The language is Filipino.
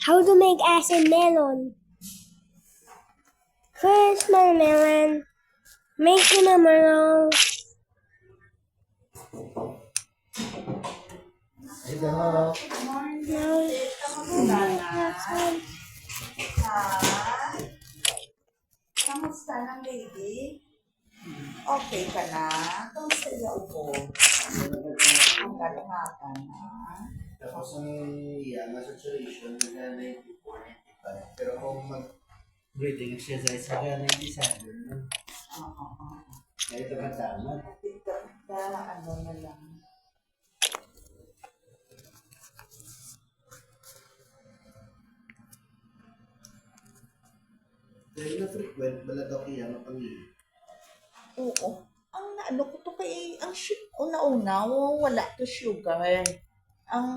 How to make acid melon? First, my melon. Make the melon. Hello. Now, Kamusta na, baby? Okay ka na? Kamusta yung upo? Ang galaga ka na? Tapos ang yung saturation na 94-95. Pero kung mag-breathing exercise ka na 97 na. Oo. Kaya ito ka tama. Ano na lang. Dahil na frequent, wala daw kaya mapangili. Oo. Ang naano ko to kay, ang una-una, wala to sugar. Ang